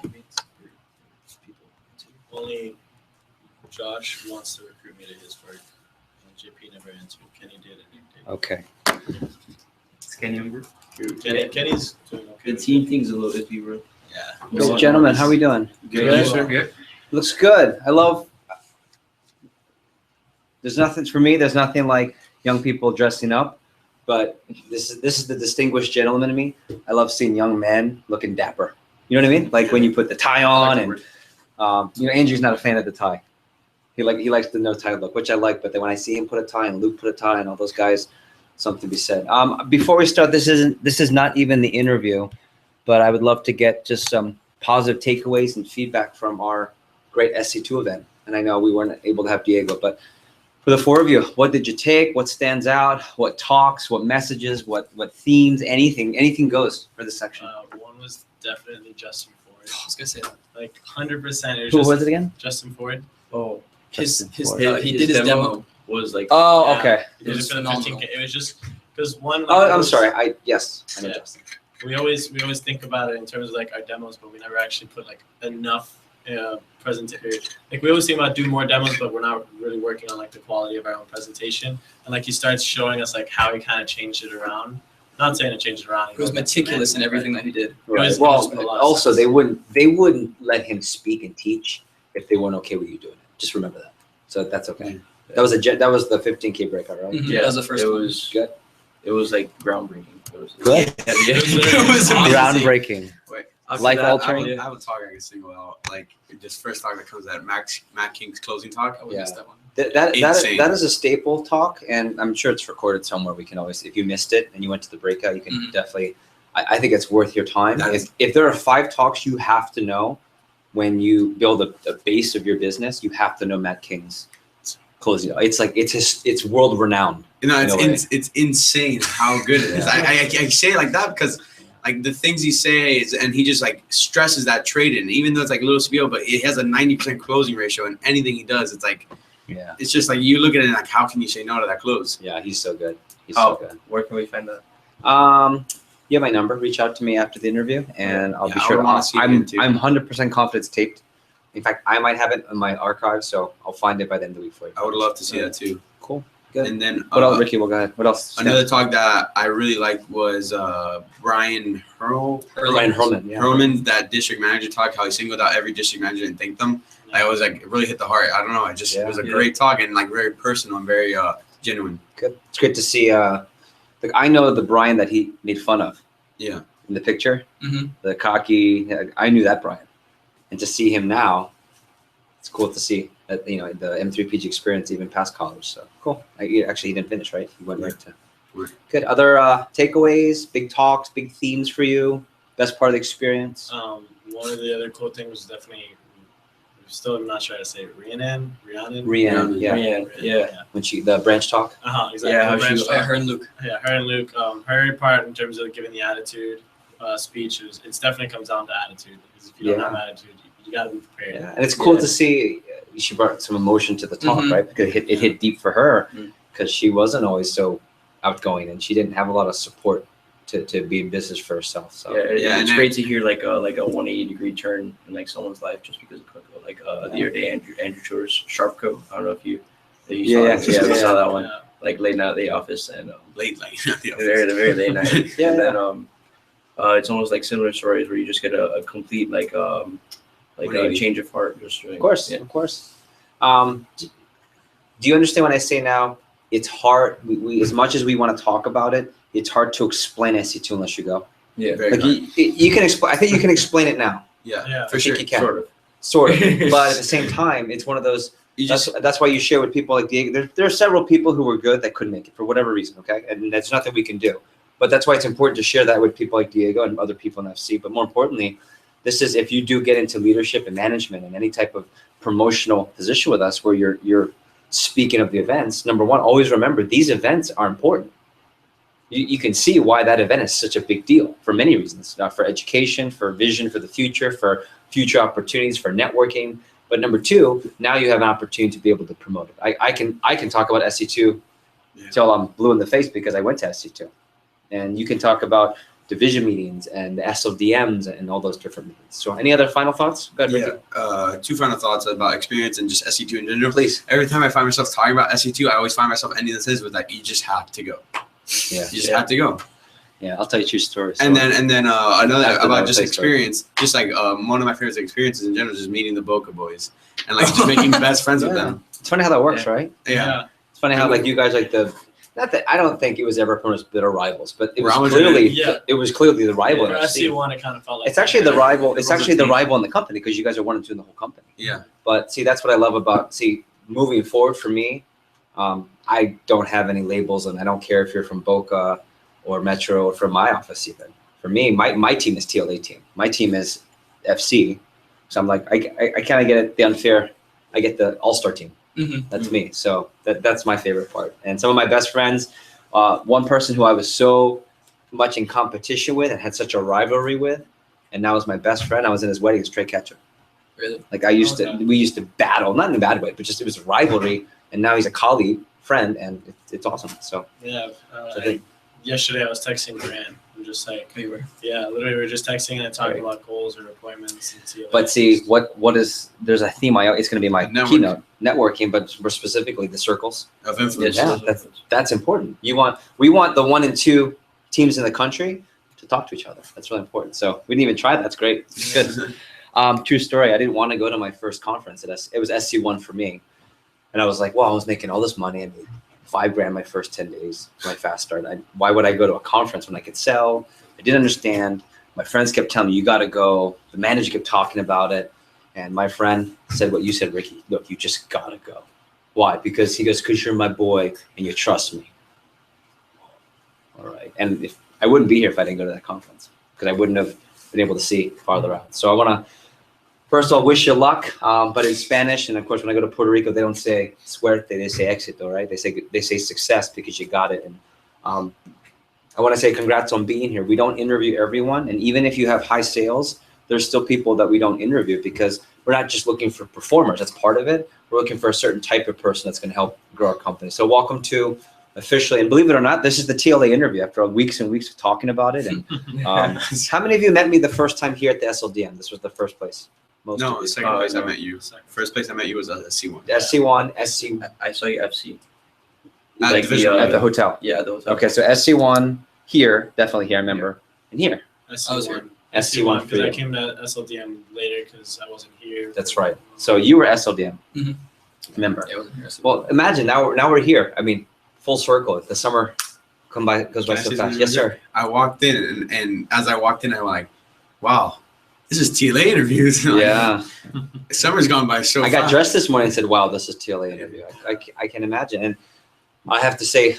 person meets people? Only Josh wants to recruit me to his work. And JP never answered. Kenny did, and Nick did. Okay. Is Kenny younger? Kenny's doing okay. The team thing's a little iffy, bro. Yeah. So, gentlemen, how are we doing? Good. Sir. Good. Looks good. I love. There's nothing for me. There's nothing like young people dressing up, but this is the distinguished gentleman in me. I love seeing young men looking dapper. You know what I mean? Like when you put the tie on, and Andrew's not a fan of the tie. He likes the no tie look, which I like. But then when I see him put a tie and Luke put a tie and all those guys, something to be said. Before we start, this is not even the interview, but I would love to get just some positive takeaways and feedback from our great SC2 event. And I know we weren't able to have Diego, but for the four of you, what did you take? What stands out? What talks? What messages? What themes? Anything goes for this section. One was definitely Justin Ford. I was gonna say that. Like 100%. Who was it again? Justin Ford. Oh, He his did his demo. was like. Oh, Yeah. okay. He did it for the 15K. It was just because one. Like, Oh, I'm sorry. I know Yeah. Justin. We always think about it in terms of like our demos, but we never actually put like enough like we always think about do more demos, but we're not really working on like the quality of our own presentation. And like he starts showing us like how he kind of changed it around. Not saying to change it around. He was meticulous in everything that he did. Right. was- Well, it was a lot of also sense. they wouldn't let him speak and teach if they weren't okay with you doing it. Just remember that. So that's okay. That was the 15K breakout, right? Mhm. Yeah, That was the first it one. was Good. It was like groundbreaking. It was Good. It was amazing. Groundbreaking. Wait, Life altering. I have a talk I can single out. Like just first talk that comes at Matt King's closing talk. I would miss that one. Insane. That is a staple talk, and I'm sure it's recorded somewhere. We can always, if you missed it and you went to the breakout, you can Mhm. definitely. I think it's worth your time. That is- If there are 5 talks you have to know when you build a base of your business, you have to know Matt King's closing. It's like it's world renowned. You know, in a way. it's insane how good it is. I say it like that because like the things he says, and he just like stresses that trade in, even though it's like a little spiel, but it has a 90% closing ratio, and anything he does, it's like Yeah. it's just like you look at it and like how can you say no to that close? Yeah, he's so good. He's Oh, so good. where can we find that? You have my number. Reach out to me after the interview, and I'll Yeah, be I sure. would wanna see it again, too. I'm 100% confident it's taped. In fact, I might have it in my archive, so I'll find it by the end of the week for you. I would love to see that too. Cool. Good. And then What else, Ricky? Well, go ahead. What else? another talk that I really liked was Brian Ryan Herman. Yeah. Hurlman, that district manager talk, how he singled out every district manager and thanked them. I was like, it really hit the heart. I don't know. It was a great talk and like very personal and very genuine. Good. It's great to see. Like I know the Brian that he made fun of. Yeah. In the picture, Mhm. the cocky. I knew that Brian, and to see him now, it's cool to see that the M3PG experience even past college. So cool. Actually, he didn't finish, right? He went right to. Right. Good. Other takeaways, big talks, big themes for you. Best part of the experience. One of the other cool things was definitely. Still, I'm not sure how to say it. Rhiannon. Rhiannon, yeah. Yeah. When the branch talk. Exactly. Yeah, how The branch she- talk. Her and Luke. Yeah, her and Luke. Her part in terms of giving the attitude speech it's definitely comes down to attitude. Because if you don't have attitude, you got to be prepared. Yeah, and it's cool Yeah. to see she brought some emotion to the talk, Mhm. right? Because it hit deep for her Mm. because she wasn't always so outgoing and she didn't have a lot of support to be in business for herself. So Yeah, It's and great to hear like a 180-degree turn in like someone's life just because of Coco. Like the other day, Andrew Chore's Sharp Co. I don't know if you saw that. We saw that one. Yeah. Like late night at the office and Late. the very late night. Yeah. And then it's almost like similar stories where you just get a complete like a 180. change of heart. Just doing, of course, yeah. of course. Do you understand when I say now? It's hard. We as much as we want to talk about it, it's hard to explain SC2 unless you go. Yeah, Very Like hard. you can explain. I think you can explain it now, Yeah, Yeah. for I sure. think you can. sort of. sort of. But at the same time, it's one of those. You just That's why you share with people like Diego. There are several people who were good that couldn't make it for whatever reason, okay? And there's nothing we can do. But that's why it's important to share that with people like Diego and other people in FC. But more importantly, this is if you do get into leadership and management and any type of promotional position with us where you're speaking of the events, number one, always remember these events are important. You can see why that event is such a big deal for many reasons, for education, for vision for the future, for future opportunities, for networking. But number two, now you have an opportunity to be able to promote it. I can talk about SC2 till I'm blue in the face because I went to SC2. And you can talk about division meetings and the SLDMs and all those different meetings. So any other final thoughts? Go ahead, Ricky. Yeah. Two final thoughts about experience and just SC2 in general. Please. Every time I find myself talking about SC2, I always find myself ending the sentence with like, you just have to go. Yeah. You just have to go. Yeah, I'll tell you a true story. And then another After about that, just say experience, just like one of my favorite experiences in general, is just meeting the Boca boys and like just making best friends with them. It's funny how that works, right? Yeah. It's funny how like you guys like not that I don't think it was ever promised bitter rivals, but it was Rivalry. clearly the rival. For in FC. SC1, it kind of felt like It's actually the rival. It's It was a actually the team. rival in the company because you guys are 1 and 2 in the whole company. Yeah. But see, that's what I love about moving forward for me. I don't have any labels, and I don't care if you're from Boca or Metro or from my office even. For me, my team is TLA team. My team is FC. So I'm like, I kind of get the unfair. I get the all-star team. Mhm. That's me. So that's my favorite part. And some of my best friends, one person who I was so much in competition with and had such a rivalry with, and now is my best friend. I was in his wedding as Trey Ketchum. Really? Like we used to battle, not in a bad way, but just it was a rivalry. And now he's a colleague, friend, and it's awesome. So Yeah. So they- Yesterday I was texting Grant. I'm just like, We were. yeah, literally we were just texting and talking Right. about goals or appointments. And see but see what is there's a theme it's going to be my Networking. keynote, networking, but more specifically the circles. Of influence. Yeah, that's important. We want the 1 and 2 teams in the country to talk to each other. That's really important. So we didn't even try that. That's great. Good. True story. I didn't want to go to my first conference. It was SC1 for me. And I was like, well, I was making all this money. I made $5,000 my first 10 days, my fast start. Why would I go to a conference when I could sell? I didn't understand. My friends kept telling me, you got to go. The manager kept talking about it. And my friend said what you said, Ricky. Look, you just got to go. Why? Because he goes, because you're my boy and you trust me. All right. And if I wouldn't be here if I didn't go to that conference because I wouldn't have been able to see farther out. So I want to, first of all, wish you luck. But in Spanish, and of course, when I go to Puerto Rico, they don't say suerte, they say éxito, right? They say success because you got it. And I want to say congrats on being here. We don't interview everyone. And even if you have high sales, there's still people that we don't interview because we're not just looking for performers. That's part of it. We're looking for a certain type of person that's going to help grow our company. So welcome to officially, and believe it or not, this is the TLA interview after weeks and weeks of talking about it. And how many of you met me the first time here at the SLDM? This was the first place. Most of No, you. second place I no. met you. First place I met you was at C1. SC1, SC I saw you FC. At Like division the, at the hotel. Yeah, those. Okay, so SC1 here, definitely here, I remember. And here, I was here. SC1 for because I you. came to SLDM later because I wasn't here. That's right. So you were SLDM. Mhm. Remember. Yeah, I wasn't here. So- Well, imagine now we're here. I mean, full circle. The summer goes by Can so I say fast. something Yes, real sir. I walked in, and as I walked in, I went like, wow, this is TLA interviews. Like, Yeah. Summer's gone by so I got fast. dressed this morning and said, wow, this is TLA interview. I can imagine. And I have to say,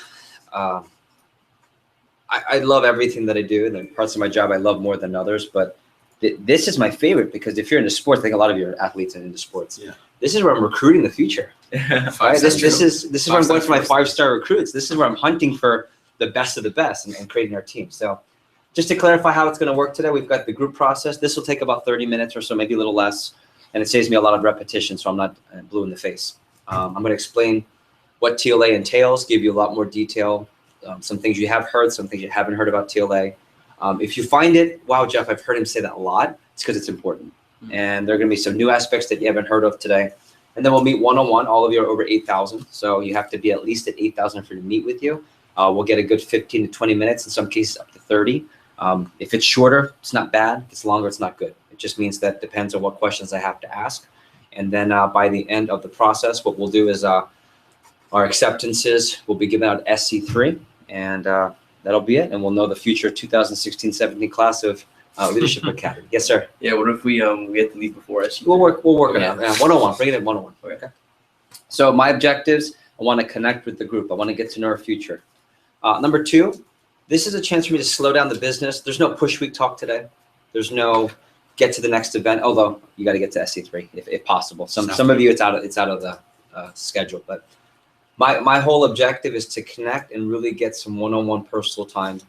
I love everything that I do. The parts of my job I love more than others. But this is my favorite because if you're into sports, I think a lot of you are athletes and into sports. Yeah. This is where I'm recruiting the future. Five Right? This stars. is where I'm going for my 5-star. 5-star recruits. This is where I'm hunting for the best of the best and creating our team. So just to clarify how it's going to work today, we've got the group process. This will take about 30 minutes or so, maybe a little less. And it saves me a lot of repetition, so I'm not blue in the face. I'm going to explain what TLA entails, give you a lot more detail, some things you have heard, some things you haven't heard about TLA. If you find it, wow, Jeff, I've heard him say that a lot, it's because it's important. And there are going to be some new aspects that you haven't heard of today. And then we'll meet one-on-one. All of you are over 8,000. So you have to be at least at 8,000 for you to meet with you. We'll get a good 15 to 20 minutes, in some cases up to 30. If it's shorter, it's not bad. If it's longer, it's not good. It just means that depends on what questions I have to ask. And then by the end of the process, what we'll do is our acceptances will be given out SC3. And that'll be it. And we'll know the future 2016-17 class of Leadership Academy. Yes, sir. Yeah, what if we have to leave before SC? We'll work it Okay. out. 101. Bring it in 101. Okay. So my objectives, I want to connect with the group. I want to get to know our future. Number 2, this is a chance for me to slow down the business. There's no push week talk today. There's no get to the next event, although you got to get to SC3 if possible. Some of you it's out of the schedule, but my whole objective is to connect and really get some one-on-one personal time.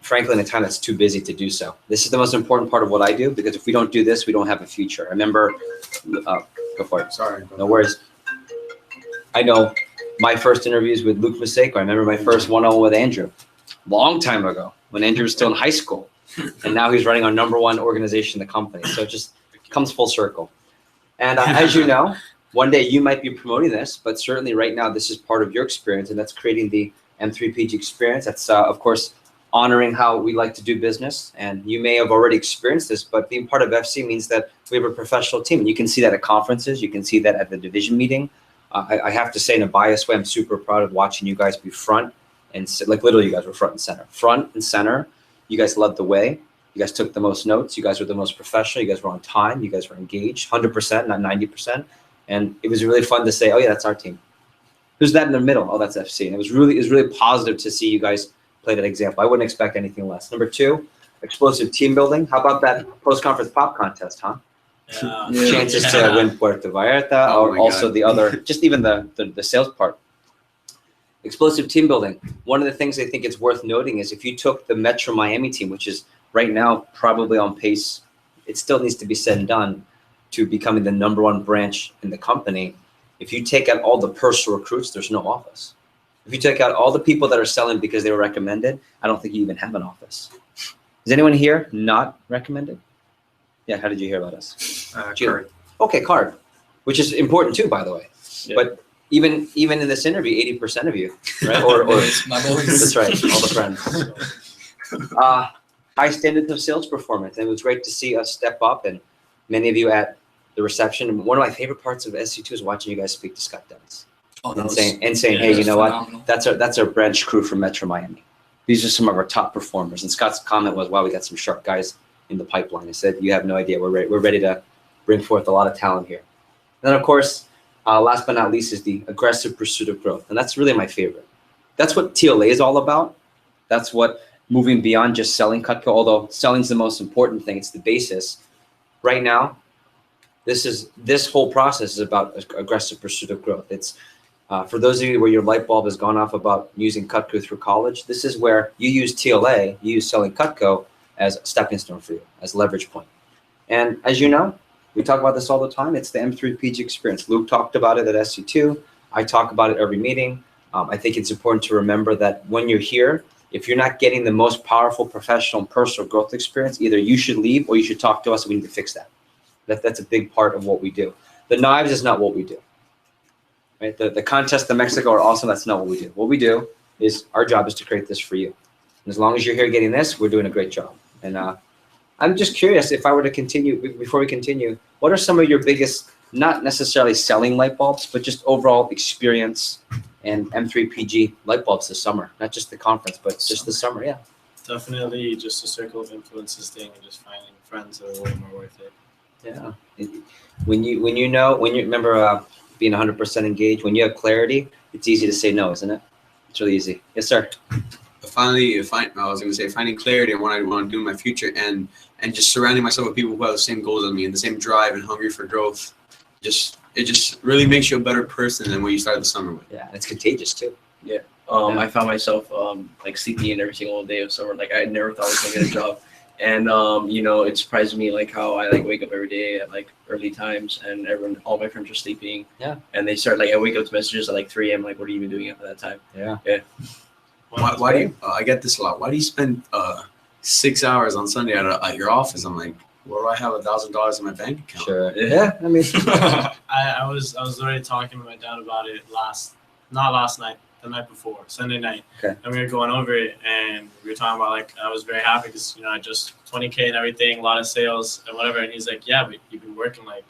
Frankly, in a time that's too busy to do so. This is the most important part of what I do because if we don't do this, we don't have a future. I remember, go for it. Sorry. No worries. I know my first interviews with Luke Maseko. I remember my first one-on-one with Andrew. long time ago when Andrew was still in high school. And now he's running our #1 organization in the company. So it just comes full circle. And as you know, one day you might be promoting this, but certainly right now this is part of your experience, and that's creating the M3PG experience. That's, of course, honoring how we like to do business. And you may have already experienced this, but being part of FC means that we have a professional team. And you can see that at conferences. You can see that at the division meeting. I have to say in a biased way, I'm super proud of watching you guys be front and like literally you guys were front and center. Front and center. You guys led the way. You guys took the most notes. You guys were the most professional. You guys were on time. You guys were engaged, 100%, not 90%. And it was really fun to say, oh yeah, that's our team. Who's that in the middle? Oh, that's FC. And it was really positive to see you guys play that example. I wouldn't expect anything less. Number 2, explosive team building. How about that post-conference pop contest, huh? Yeah. Chances to win Puerto Vallarta, Oh or my also God. the other, just even the sales part. Explosive team building. One of the things I think it's worth noting is if you took the Metro Miami team, which is right now probably on pace, it still needs to be said and done, to becoming the #1 branch in the company. If you take out all the personal recruits, there's no office. If you take out all the people that are selling because they were recommended, I don't think you even have an office. Is anyone here not recommended? Yeah, how did you hear about us? Card. Okay, card, which is important too, by the way. Yeah. But even in this interview, 80% of you, right? Or Boys, my boys. that's right, all the friends. High standards of sales performance. And it was great to see us step up, and many of you at the reception. And one of my favorite parts of SC2 is watching you guys speak to Scott Dennis Oh, and saying, hey, that you was know what? phenomenal. That's our branch crew from Metro Miami. These are some of our top performers. And Scott's comment was, wow, we got some sharp guys in the pipeline. I said, you have no idea. We're ready to bring forth a lot of talent here. And then, of course, last but not least is the aggressive pursuit of growth. And that's really my favorite. That's what TLA is all about. That's what moving beyond just selling Cutco, although selling's the most important thing. It's the basis. Right now, this whole process is about aggressive pursuit of growth. It's for those of you where your light bulb has gone off about using Cutco through college, this is where you use TLA, you use selling Cutco as a stepping stone for you, as leverage point. And as you know, we talk about this all the time. It's the M3PG experience. Luke talked about it at SC2. I talk about it every meeting. I think it's important to remember that when you're here, if you're not getting the most powerful professional and personal growth experience, either you should leave or you should talk to us. We need to fix that. That's a big part of what we do. The knives is not what we do. Right? The contests in Mexico are awesome. That's not what we do. What we do is our job is to create this for you. And as long as you're here getting this, we're doing a great job. And I'm just curious, if I were to continue, before we continue, what are some of your biggest, not necessarily selling light bulbs, but just overall experience and M3PG light bulbs this summer? Not just the conference, but just the summer, yeah. Definitely just a circle of influences thing, and just finding friends that are way more worth it. Yeah. When you remember being 100% engaged, when you have clarity, it's easy to say no, isn't it? It's really easy. Yes, sir. I was going to say finding clarity on what I want to do in my future, and just surrounding myself with people who have the same goals as me and the same drive and hungry for growth. It just really makes you a better person than what you started the summer with. Yeah, and it's contagious too. I found myself like sleeping in every single day of summer. Like I never thought I was gonna get a job, and it surprised me like how I like wake up every day at like early times, and all my friends are sleeping. Yeah. And they start like I wake up to messages at like 3 a.m. Like, what are you even doing after that time? Yeah. Why do you? I get this a lot. Why do you spend 6 hours on Sunday at your office? I'm like, where do I have $1,000 in my bank account? Sure. Yeah. I mean, I was already talking to my dad about it not last night, the night before, Sunday night. Okay. And we were going over it, and we were talking about like I was very happy because I just 20K and everything, a lot of sales and whatever. And he's like, yeah, but you've been working like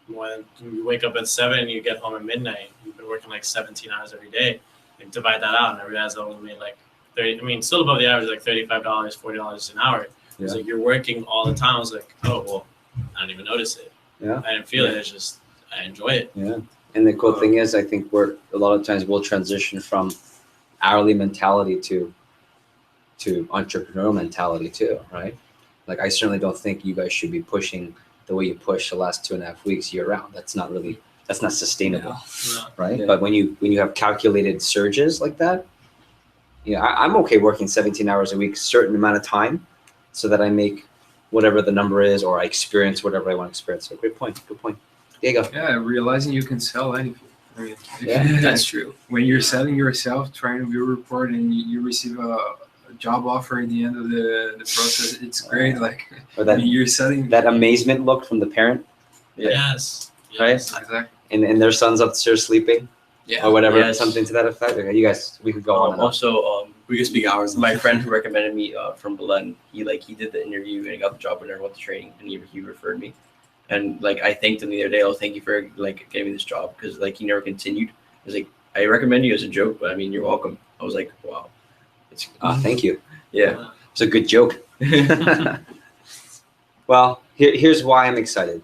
more than you wake up at 7 and you get home at midnight. You've been working like 17 hours every day. Like divide that out, and I realized I only made like 30. I mean, still above the average, like $35, $40 an hour. Yeah. It's like you're working all the time. I was like, oh well, I didn't even notice it. Yeah. I didn't feel it. It's just I enjoy it. yeah. And the cool thing is, I think a lot of times we'll transition from hourly mentality to entrepreneurial mentality too, right? Like I certainly don't think you guys should be pushing the way you push the last 2.5 weeks year round. That's not sustainable. No. Right? Yeah. But when you have calculated surges like that, I'm okay working 17 hours a week, a certain amount of time, so that I make whatever the number is, or I experience whatever I want to experience. So great point. Good point. Diego. Yeah, realizing you can sell anything. I mean, Yeah, That's true. when you're selling yourself, trying to view a report, and you receive a job offer at the end of the process. It's great. Like Or that you're setting that amazement look from the parent, Yes. Right? exactly. and their son's upstairs sleeping Yeah. or whatever, Yes. something to that effect. Okay, you guys, we could go on and on. Also, We could speak hours. my friend who recommended me from Belen, he did the interview and he got the job and I went to training and he referred me, and like I thanked him the other day. Oh, thank you for like getting me this job, because like he never continued. He was like, I recommend you as a joke, but I mean, you're welcome. I was like, wow, it's Thank you. yeah. It's a good joke. Well, here's why I'm excited.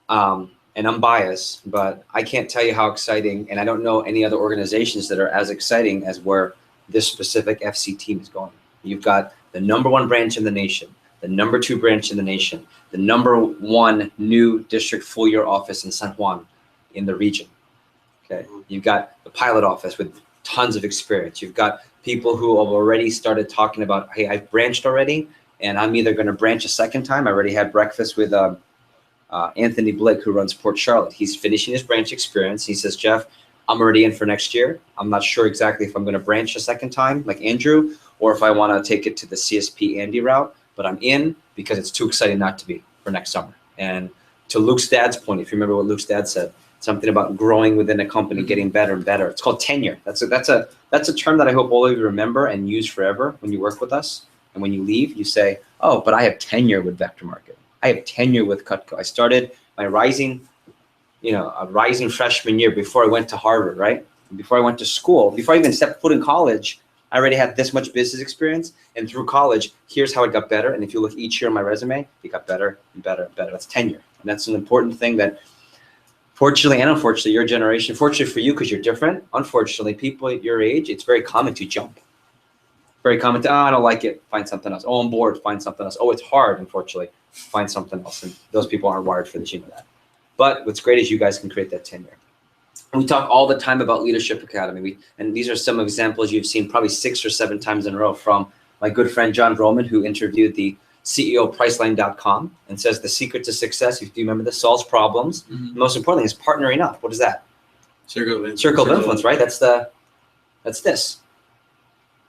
And I'm biased, but I can't tell you how exciting, and I don't know any other organizations that are as exciting as where this specific FC team is going. You've got the #1 branch in the nation, the #2 branch in the nation, the #1 new district full year office in San Juan in the region. Okay, you've got the pilot office with tons of experience. You've got people who have already started talking about, hey, I've branched already, and I'm either going to branch a second time. I already had breakfast with Anthony Blake, who runs Port Charlotte. He's finishing his branch experience. He says, Jeff, I'm already in for next year. I'm not sure exactly if I'm going to branch a second time like Andrew, or if I want to take it to the CSP Andy route, but I'm in because it's too exciting not to be for next summer. And to Luke's dad's point, if you remember what Luke's dad said, something about growing within a company, getting better and better. It's called tenure. That's a term that I hope all of you remember and use forever when you work with us. And when you leave, you say, oh, but I have tenure with Vector Market. I have tenure with Cutco. I started my rising freshman year before I went to Harvard, right? Before I went to school, before I even stepped foot in college, I already had this much business experience. And through college, here's how it got better. And if you look each year on my resume, it got better and better and better. That's tenure. And that's an important thing that, fortunately and unfortunately, your generation, fortunately for you because you're different, unfortunately, people at your age, it's very common to jump. Very common to, I don't like it, find something else. Oh, I'm bored, find something else. Oh, it's hard, unfortunately, find something else. And those people aren't wired for this, you know that. But what's great is you guys can create that tenure. And we talk all the time about Leadership Academy. And these are some examples you've seen probably 6 or 7 times in a row from my good friend John Roman, who interviewed the CEO of Priceline.com and says the secret to success, if you remember this, solves problems. Mhm. Most importantly is partnering up. What is that? Circle of influence. Circle of influence, right? That's this.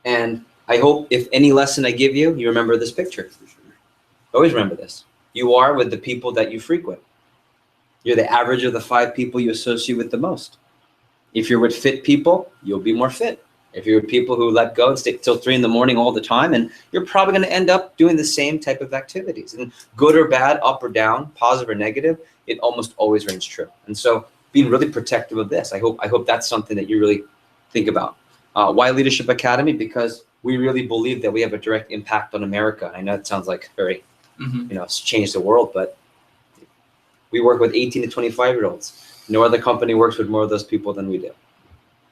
And I hope if any lesson I give you, you remember this picture. Always remember this. You are with the people that you frequent. You're the average of the 5 people you associate with the most. If you're with fit people, you'll be more fit. If you're with people who let go and stay till 3 in the morning all the time, and you're probably going to end up doing the same type of activities. And good or bad, up or down, positive or negative, it almost always rings true. And so being really protective of this, I hope that's something that you really think about. Why Leadership Academy? Because we really believe that we have a direct impact on America. I know it sounds like very, it's changed the world, but we work with 18 to 25-year-olds. No other company works with more of those people than we do.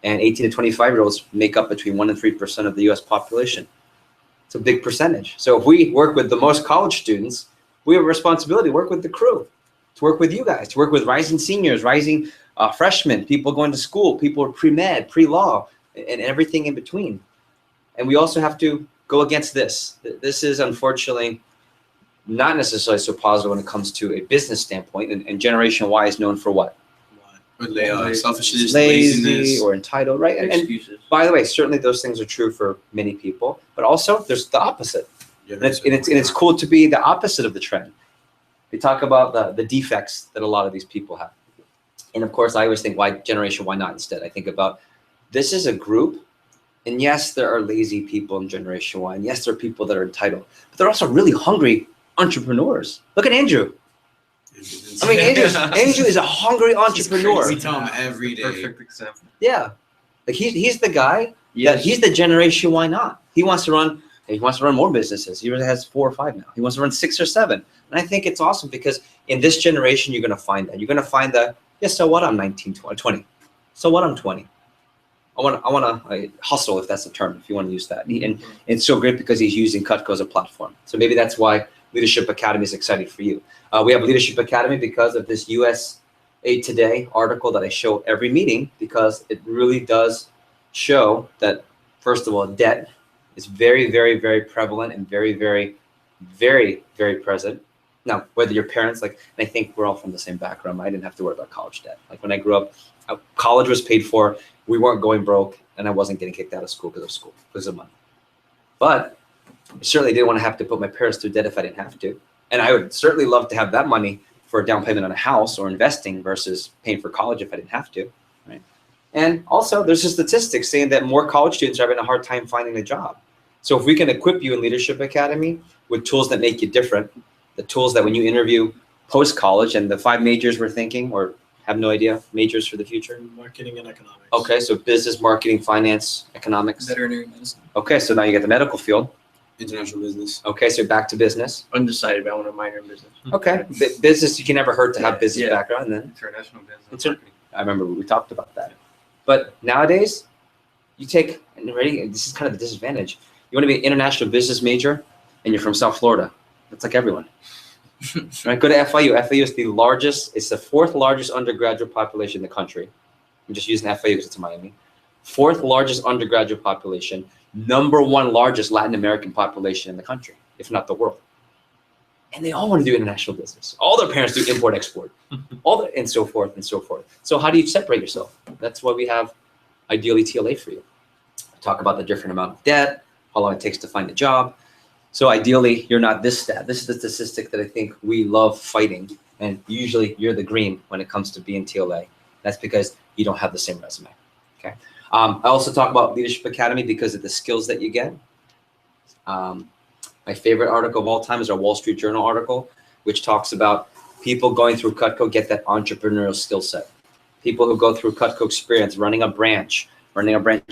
And 18 to 25-year-olds make up between 1% and 3% of the U.S. population. It's a big percentage. So if we work with the most college students, we have a responsibility to work with the crew, to work with you guys, to work with rising seniors, rising freshmen, people going to school, people pre-med, pre-law, and everything in between. And we also have to go against this. This is unfortunately not necessarily so positive when it comes to a business standpoint. And Generation Y is known for what? Selfishness, Lazy laziness, or entitled, right? And Excuses. by the way, certainly those things are true for many people, but also there's the opposite. And it's cool to be the opposite of the trend. We talk about the defects that a lot of these people have. And of course, I always think, why Generation Y not instead? I think about this is a group, and yes, there are lazy people in Generation Y, and yes, there are people that are entitled, but they're also really hungry entrepreneurs. Look at Andrew. I mean, Andrew is a hungry entrepreneur. We tell him every day. Perfect example. Yeah, like he's the guy. Yes. He's the Generation Y not. He wants to run more businesses. He already has 4 or 5 now. He wants to run 6 or 7. And I think it's awesome because in this generation, you're going to find that. You're going to find that, yeah, so what, I'm 19, 20. So what, I'm 20. I want to hustle, if that's the term, if you want to use that. And it's so great because he's using Cutco as a platform. So maybe that's why Leadership Academy is exciting for you. We have Leadership Academy because of this USA Today article that I show every meeting, because it really does show that, first of all, debt is very, very, very prevalent and very, very, very, very present. Now, whether your parents, and I think we're all from the same background. I didn't have to worry about college debt. Like when I grew up, college was paid for. We weren't going broke, and I wasn't getting kicked out of school because of money. But I certainly didn't want to have to put my parents through debt if I didn't have to. And I would certainly love to have that money for a down payment on a house or investing versus paying for college if I didn't have to, right? And also, there's a statistic saying that more college students are having a hard time finding a job. So if we can equip you in Leadership Academy with tools that make you different, the tools that when you interview post-college, and the 5 majors we're thinking, or have no idea, majors for the future? Marketing and economics. Okay, so business, marketing, finance, economics. Veterinary medicine. Okay, so now you get the medical field. International business. Okay, so back to business. Undecided, but I want to minor in business. Okay, business, you can never hurt to have business Yeah. background. And then International business. Inter- I remember we talked about that. But nowadays, you take, and ready, this is kind of the disadvantage. You want to be an international business major, and you're from South Florida. That's like everyone. Right, go to FIU. FIU is the largest, it's the 4th largest undergraduate population in the country. I'm just using FIU because it's in Miami. 4th largest undergraduate population, number 1 largest Latin American population in the country, if not the world. And they all want to do international business. All their parents do import, export, and so forth and so forth. So how do you separate yourself? That's why we have ideally TLA for you. Talk about the different amount of debt, how long it takes to find a job. So ideally, you're not this stat. This is the statistic that I think we love fighting. And usually you're the green when it comes to being TLA. That's because you don't have the same resume. Okay. I also talk about Leadership Academy because of the skills that you get. My favorite article of all time is our Wall Street Journal article, which talks about people going through Cutco get that entrepreneurial skill set. People who go through Cutco experience, running a branch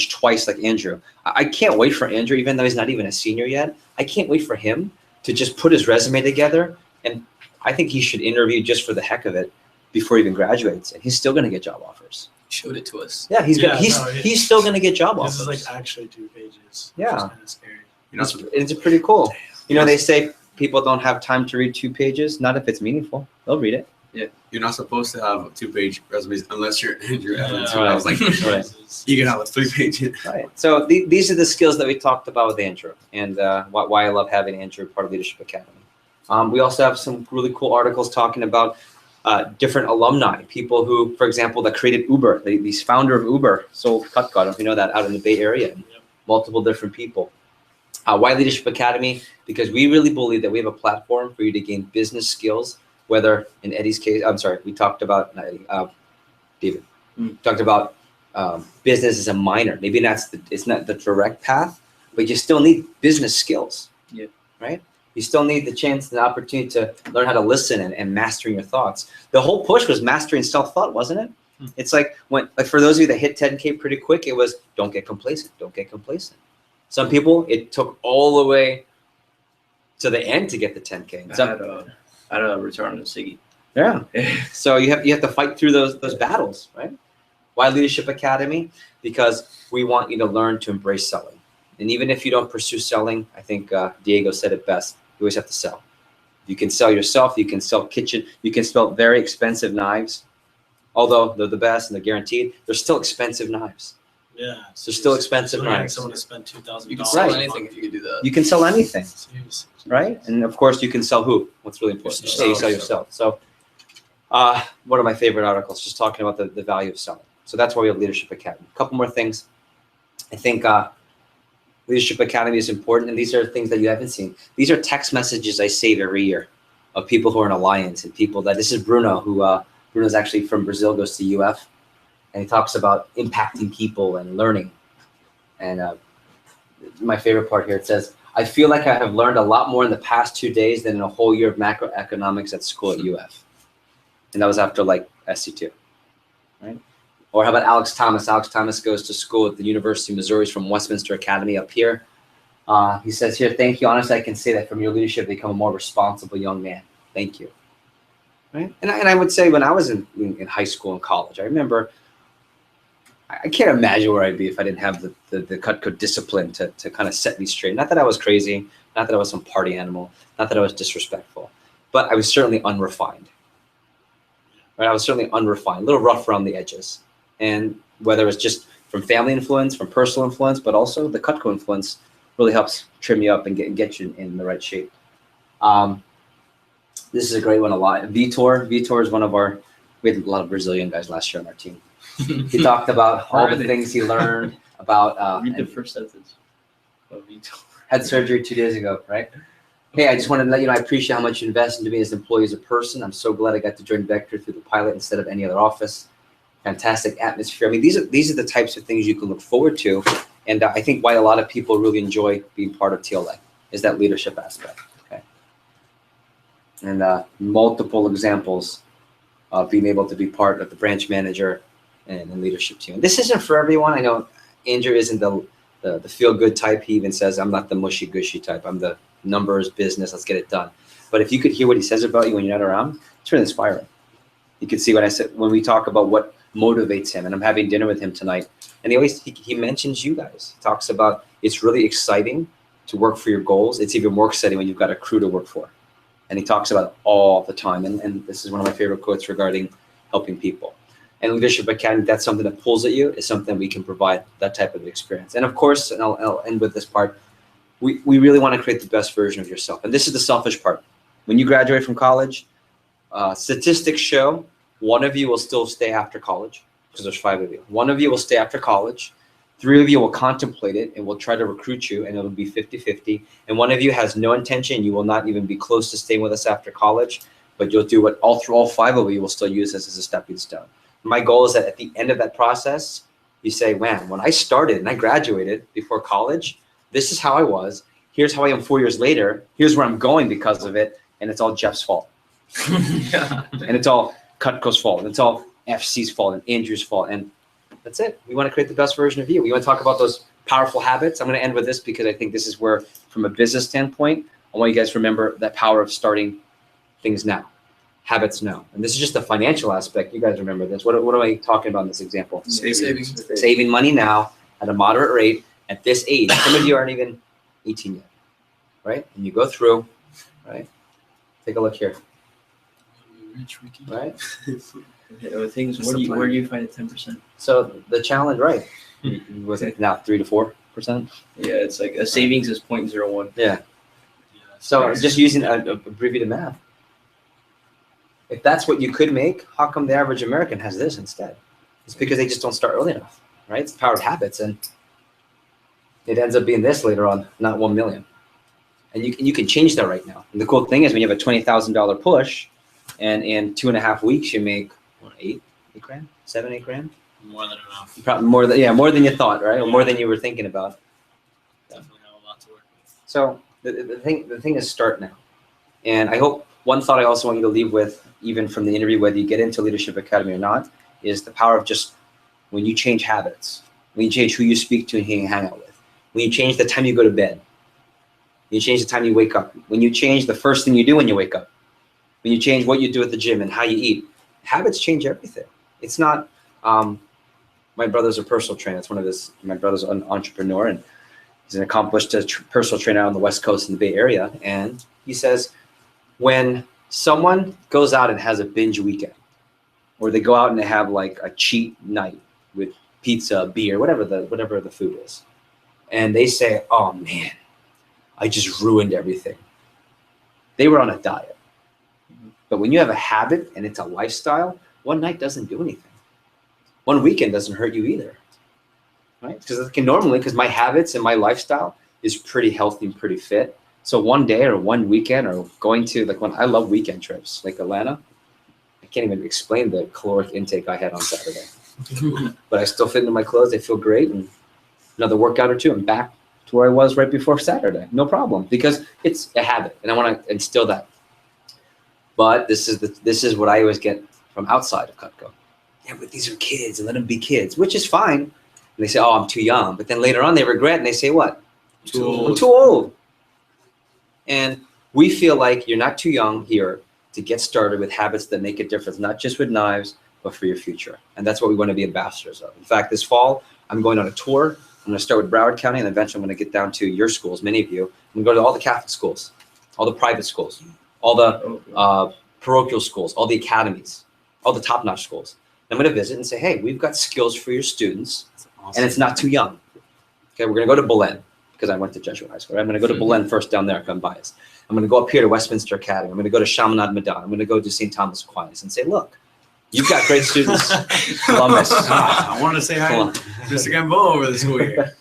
twice like Andrew. I can't wait for Andrew, even though he's not even a senior yet. I can't wait for him to just put his resume together. And I think he should interview just for the heck of it before he even graduates. And he's still going to get job offers. Showed it to us. Yeah, he's still going to get job This offers. is like actually 2 pages. Yeah. Which is kind of scary. It's pretty cool. You know, they say people don't have time to read 2 pages. Not if it's meaningful. They'll read it. You're not supposed to have 2-page resumes unless you're Andrew Evans. right. I was like, Right. you can have a 3-page. Right. So these are the skills that we talked about with Andrew, and why I love having Andrew part of Leadership Academy. We also have some really cool articles talking about different alumni, people who, for example, that created Uber. The founder of Uber sold Cutco. I don't know if you know that, out in the Bay Area. Yep. Multiple different people. Why Leadership Academy? Because we really believe that we have a platform for you to gain business skills. Whether in Eddie's case, I'm sorry, we talked about David. Talked about business as a minor. Maybe it's not the direct path, but you still need business skills. Yeah. Right. You still need the chance and the opportunity to learn how to listen and mastering your thoughts. The whole push was mastering self-thought, wasn't it? It's like for those of you that hit 10K pretty quick, it was don't get complacent. Don't get complacent. Some people, it took all the way to the end to get the 10K. I had a return on the Siggy. Yeah. So you have to fight through those battles, right? Why Leadership Academy? Because we want you to learn to embrace selling. And even if you don't pursue selling, I think Diego said it best. You always have to sell. You can sell yourself. You can sell kitchen. You can sell very expensive knives. Although they're the best and they're guaranteed, they're still expensive knives. Yeah. They're still expensive knives. Someone to spend $2,000. You can sell Right. anything if you could do that. You can sell anything. Seriously. Right? And of course, you can sell who? What's really important? Yourself. You sell yourself. So one of my favorite articles, just talking about the value of selling. So that's why we have Leadership Academy. A couple more things. I think Leadership Academy is important, and these are things that you haven't seen. These are text messages I save every year of people who are in Alliance and people that, this is Bruno, who Bruno's actually from Brazil, goes to UF, and he talks about impacting people and learning. And my favorite part here, it says, I feel like I have learned a lot more in the past 2 days than in a whole year of macroeconomics at school at UF. And that was after like SC2, right? Or how about Alex Thomas? Alex Thomas goes to school at the University of Missouri. He's from Westminster Academy up here. He says here, thank you. Honestly, I can say that from your leadership, you become a more responsible young man. Thank you. Right? And I would say when I was in high school and college, I remember, I can't imagine where I'd be if I didn't have the Cutco discipline to kind of set me straight. Not that I was crazy, not that I was some party animal, not that I was disrespectful, but I was certainly unrefined. Right? I was certainly unrefined, a little rough around the edges. And whether it's just from family influence, from personal influence, but also the Cutco influence really helps trim you up and get you in the right shape. This is a great one a lot. Vitor is one of our, we had a lot of Brazilian guys last year on our team. He talked about all the things he learned about. Read the first sentence of Vitor. Had surgery 2 days ago, right? Hey, I just wanted to let you know I appreciate how much you invest into me as an employee, as a person. I'm so glad I got to join Vector through the pilot instead of any other office. Fantastic atmosphere. I mean, these are the types of things you can look forward to, and I think why a lot of people really enjoy being part of TLA is that leadership aspect. Okay, and multiple examples of being able to be part of the branch manager and the leadership team. And this isn't for everyone. I know Andrew isn't the feel good type. He even says, I'm not the mushy gushy type. I'm the numbers, business, let's get it done. But if you could hear what he says about you when you're not around, it's really inspiring. You could see what I said when we talk about what motivates him, and I'm having dinner with him tonight. And he mentions you guys. He talks about it's really exciting to work for your goals. It's even more exciting when you've got a crew to work for. And he talks about it all the time. And this is one of my favorite quotes regarding helping people. And Leadership Academy, that's something that pulls at you, is something we can provide that type of experience. And of course, and I'll end with this part, we really want to create the best version of yourself. And this is the selfish part. When you graduate from college, statistics show one of you will still stay after college, because there's 5 of you. One of you will stay after college. 3 of you will contemplate it and will try to recruit you, and it'll be 50-50. And one of you has no intention. You will not even be close to staying with us after college, but you'll do what all 5 of you will still use this as a stepping stone. My goal is that at the end of that process, you say, man, when I started and I graduated before college, this is how I was. Here's how I am 4 years later. Here's where I'm going because of it. And it's all Jeff's fault. Yeah. And it's all Cutco's fault. And it's all FC's fault and Andrew's fault. And that's it. We want to create the best version of you. We want to talk about those powerful habits. I'm going to end with this because I think this is where, from a business standpoint, I want you guys to remember that power of starting things now. Habits now. And this is just the financial aspect. You guys remember this. What am I talking about in this example? Savings. Saving money now at a moderate rate at this age. Some of you aren't even 18 yet, right? And you go through, right? Take a look here, right? Things. Where do you find the 10%? So the challenge, right? Was it now 3 to 4%? Yeah, it's like a savings is 0.01. Yeah. So just using a abbreviated math. If that's what you could make, how come the average American has this instead? It's because they just don't start early enough, right? It's the power of habits, and it ends up being this later on, not 1 million. And you can change that right now. And the cool thing is when you have a $20,000 push, and in 2.5 weeks you make what, 8 grand, 7-8 grand? More than enough. Probably more than you thought, right? Or more than you were thinking about. Definitely have a lot to work with. So the thing is start now. And I hope one thought I also want you to leave with, even from the interview, whether you get into Leadership Academy or not, is the power of just when you change habits, when you change who you speak to and who you hang out with, when you change the time you go to bed, when you change the time you wake up, when you change the first thing you do when you wake up, when you change what you do at the gym and how you eat, habits change everything. It's not, my brother's a personal trainer. It's my brother's an entrepreneur, and he's an accomplished personal trainer out on the West Coast in the Bay Area. And he says, when someone goes out and has a binge weekend, or they go out and they have like a cheat night with pizza, beer, whatever the food is, and they say, oh man, I just ruined everything. They were on a diet. But when you have a habit and it's a lifestyle, one night doesn't do anything. One weekend doesn't hurt you either, right? Because my habits and my lifestyle is pretty healthy and pretty fit. So one day or one weekend or going to, like, when I love weekend trips, like Atlanta, I can't even explain the caloric intake I had on Saturday. But I still fit into my clothes. I feel great. And another workout or two, I'm back to where I was right before Saturday. No problem, because it's a habit and I want to instill that. But this is what I always get from outside of Cutco. Yeah, but these are kids and let them be kids, which is fine. And they say, oh, I'm too young. But then later on they regret and they say, what? I'm too old. And we feel like you're not too young here to get started with habits that make a difference, not just with knives, but for your future. And that's what we want to be ambassadors of. In fact, this fall, I'm going on a tour. I'm going to start with Broward County, and eventually I'm going to get down to your schools, many of you. I'm going to go to all the Catholic schools, all the private schools, all the parochial schools, all the academies, all the top-notch schools. I'm going to visit and say, hey, we've got skills for your students, and it's not too young. Okay, we're going to go to Belen, because I went to Jesuit high school. Right? I'm going to go to Belen first down there, because I'm biased. I'm going to go up here to Westminster Academy. I'm going to go to Chaminade Madonna. I'm going to go to St. Thomas Aquinas and say, look, you've got great students. Columbus. I want to say hi to Mr. Gamboa over the school year.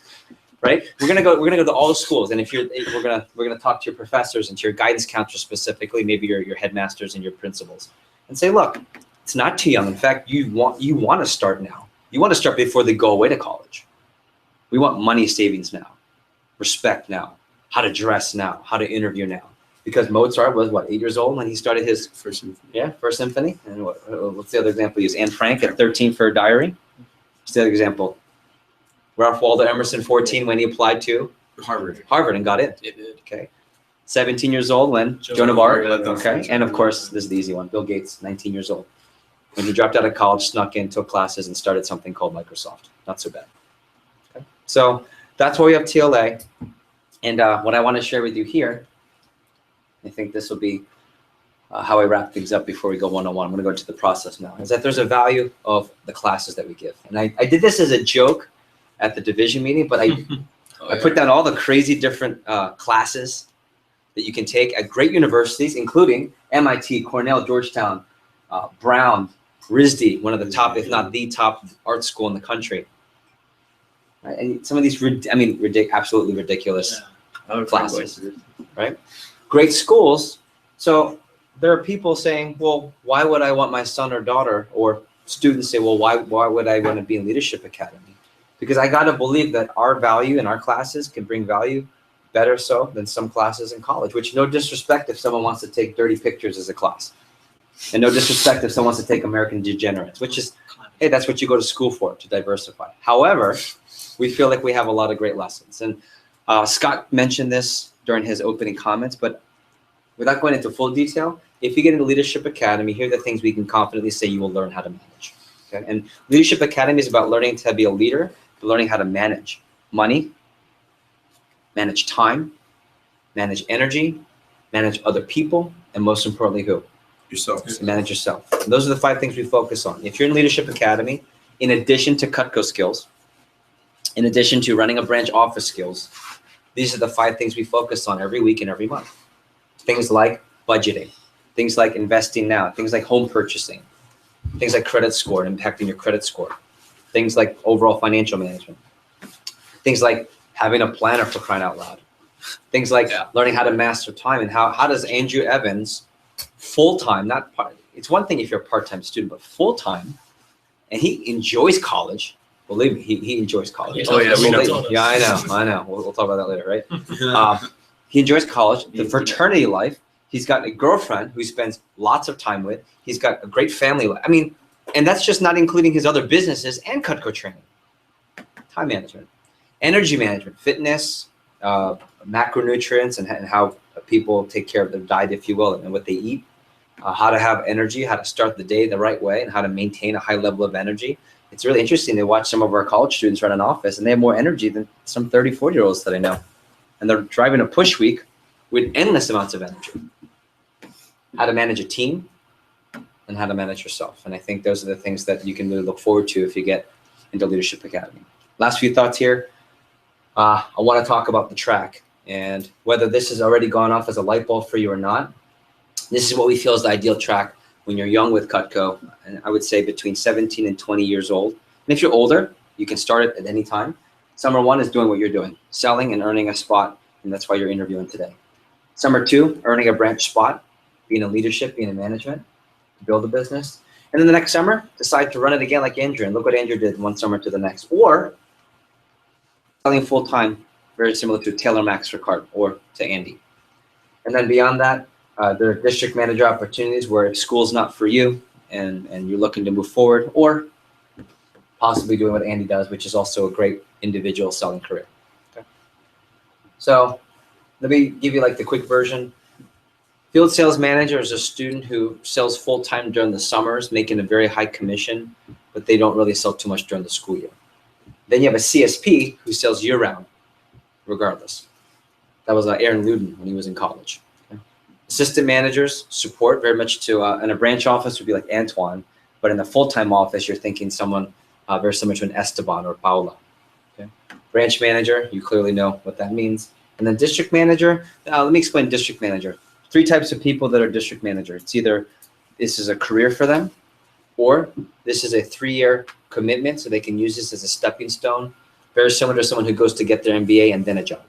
right? We're gonna go to all the schools, and we're gonna talk to your professors and to your guidance counselors specifically, maybe your headmasters and your principals, and say, look, it's not too young. In fact, you want to start now. You want to start before they go away to college. We want money savings now, respect now, how to dress now, how to interview now. Because Mozart was 8 years old when he started his First symphony. Yeah, first symphony. And what's the other example? Use Anne Frank at 13 for a diary. What's the other example? Ralph Waldo Emerson, 14 when he applied to Harvard and got in. It did. Okay. 17 years old when Joan of Arc. Okay. And of course, this is the easy one. Bill Gates, 19 years old. When he dropped out of college, snuck in, took classes, and started something called Microsoft. Not so bad. Okay. So that's why we have TLA. And what I want to share with you here, I think this will be how I wrap things up before we go one-on-one. I'm going to go into the process now. Is that there's a value of the classes that we give. And I did this as a joke at the division meeting, but I put down all the crazy different classes that you can take at great universities, including MIT, Cornell, Georgetown, Brown, RISD, one of the top, if not the top art school in the country. Right? And some of these, absolutely ridiculous classes, right? Great schools. So there are people saying, well, why would I want my son or daughter, or students say, well, why would I want to be in Leadership Academy? Because I got to believe that our value in our classes can bring value better so than some classes in college, which no disrespect if someone wants to take dirty pictures as a class. And no disrespect if someone wants to take American Degenerates, which is, hey, that's what you go to school for, to diversify. However, we feel like we have a lot of great lessons. And Scott mentioned this during his opening comments, but without going into full detail, if you get into Leadership Academy, here are the things we can confidently say you will learn how to manage. Okay? And Leadership Academy is about learning to be a leader, learning how to manage money, manage time, manage energy, manage other people, and most importantly, who? Yourself. Manage yourself. And those are the 5 things we focus on. If you're in Leadership Academy, in addition to Cutco skills, in addition to running a branch office skills, these are the 5 things we focus on every week and every month. Things like budgeting, things like investing now, things like home purchasing, things like credit score and impacting your credit score, things like overall financial management, things like having a planner, for crying out loud, things like learning how to master time, and how does Andrew Evans full-time, not part, it's one thing if you're a part-time student, but full-time, and he enjoys college. Believe me, he enjoys college. Oh, yeah, we know. Yeah, I know. We'll talk about that later, right? He enjoys college, the fraternity life. He's got a girlfriend who he spends lots of time with. He's got a great family life. I mean, and that's just not including his other businesses and Cutco training. Time management, energy management, fitness, macronutrients, and how people take care of their diet, if you will, and what they eat, how to have energy, how to start the day the right way, and how to maintain a high level of energy. It's really interesting to watch some of our college students run an office, and they have more energy than some 30, 40-year-olds that I know. And they're driving a push week with endless amounts of energy. How to manage a team and how to manage yourself. And I think those are the things that you can really look forward to if you get into Leadership Academy. Last few thoughts here. I want to talk about the track, and whether this has already gone off as a light bulb for you or not. This is what we feel is the ideal track when you're young with Cutco, and I would say between 17 and 20 years old. And if you're older, you can start it at any time. Summer 1 is doing what you're doing, selling and earning a spot, and that's why you're interviewing today. Summer 2, earning a branch spot, being in leadership, being in management, to build a business. And then the next summer, decide to run it again like Andrew, and look what Andrew did one summer to the next. Or selling full-time, very similar to Taylor Max Ricard or to Andy. And then beyond that, there are district manager opportunities where if school's not for you and you're looking to move forward, or possibly doing what Andy does, which is also a great individual selling career. Okay. So let me give you like the quick version. Field sales manager is a student who sells full-time during the summers, making a very high commission, but they don't really sell too much during the school year. Then you have a CSP who sells year-round, regardless. That was Aaron Luden when he was in college. Okay. Assistant managers support very much to, in a branch office would be like Antoine, but in the full-time office, you're thinking someone very similar to an Esteban or Paula. Okay. Branch manager, you clearly know what that means. And then district manager, let me explain district manager. 3 types of people that are district manager. It's either this is a career for them, or this is a 3-year commitment, so they can use this as a stepping stone very similar to someone who goes to get their MBA and then a job.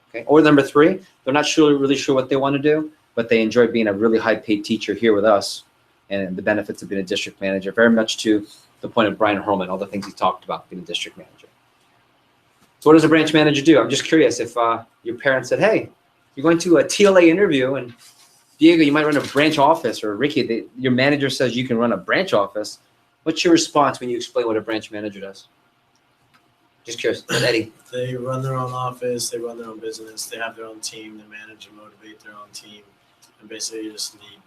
Okay. Or number 3, they're not really sure what they want to do, but they enjoy being a really high-paid teacher here with us and the benefits of being a district manager, very much to the point of Brian Herman, all the things he talked about being a district manager. So what does a branch manager do? I'm just curious if your parents said, hey, you're going to a TLA interview and Diego, you might run a branch office, or Ricky, your manager says you can run a branch office. What's your response when you explain what a branch manager does? Just curious. Eddie. They run their own office, they run their own business, they have their own team, they manage and motivate their own team, and basically you just need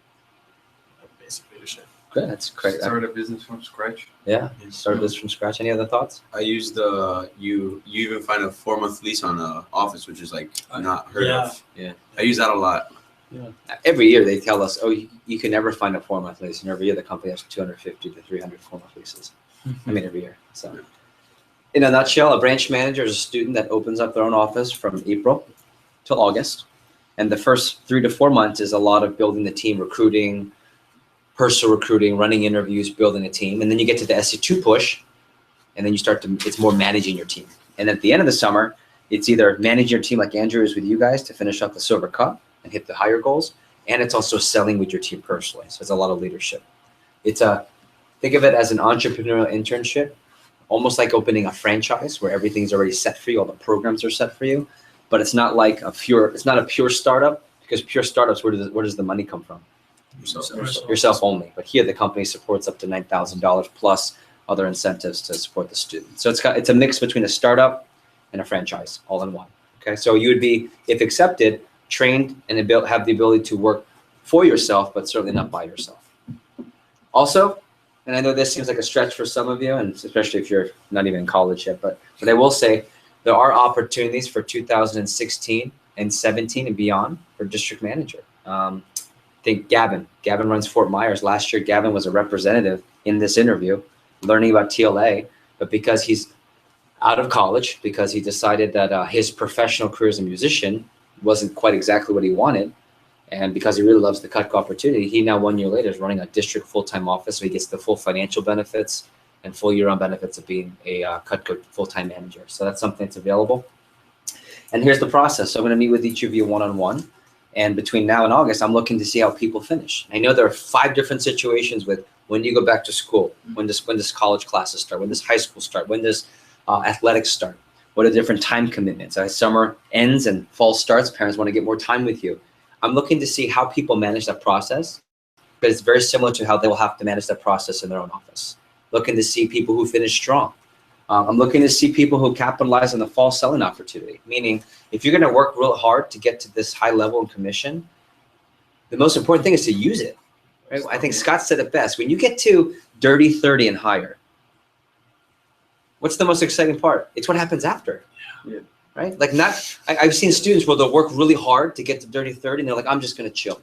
basic leadership. Good, that's great. Start a business from scratch. Yeah, start this from scratch. Any other thoughts? I use you even find a 4-month lease on a office, which is like not heard of. Yeah. I use that a lot. Yeah. Every year they tell us, oh, you can never find a 4-month lease, and every year the company has 250 to 300 4-month leases. I mean, every year. So, in a nutshell, a branch manager is a student that opens up their own office from April till August, and the first 3 to 4 months is a lot of building the team, recruiting, personal recruiting, running interviews, building a team, and then you get to the SC2 push, and then you start to, it's more managing your team. And at the end of the summer, it's either managing your team like Andrew is with you guys to finish up the Silver Cup and hit the higher goals, and it's also selling with your team personally. So it's a lot of leadership. It's think of it as an entrepreneurial internship, almost like opening a franchise where everything's already set for you, all the programs are set for you, but it's not like it's not a pure startup, because pure startups, where does the money come from? Yourself only. But here the company supports up to $9,000 plus other incentives to support the student. So it's a mix between a startup and a franchise all in one. Okay, so you would be, if accepted, trained and have the ability to work for yourself, but certainly not by yourself. Also, and I know this seems like a stretch for some of you, and especially if you're not even in college yet, but I will say there are opportunities for 2016 and 17 and beyond for district manager. Think Gavin runs Fort Myers. Last year, Gavin was a representative in this interview, learning about TLA, but because he's out of college, because he decided that his professional career as a musician wasn't quite exactly what he wanted, and because he really loves the Cutco opportunity, he now 1 year later is running a district full-time office, so he gets the full financial benefits and full year-round benefits of being a Cutco full-time manager. So that's something that's available. And here's the process. So I'm going to meet with each of you one-on-one. And between now and August, I'm looking to see how people finish. I know there are 5 different situations with when do you go back to school, when does college classes start, when does high school start, when does athletics start, what are different time commitments. As summer ends and fall starts, parents want to get more time with you. I'm looking to see how people manage that process, but it's very similar to how they will have to manage that process in their own office. Looking to see people who finish strong. I'm looking to see people who capitalize on the fall selling opportunity, meaning if you're going to work real hard to get to this high level in commission, the most important thing is to use it. Right? I think Scott said it best. When you get to dirty 30 and higher, what's the most exciting part? It's what happens after. Yeah. Right? Like I've seen students where they'll work really hard to get to dirty 30 and they're like, I'm just going to chill.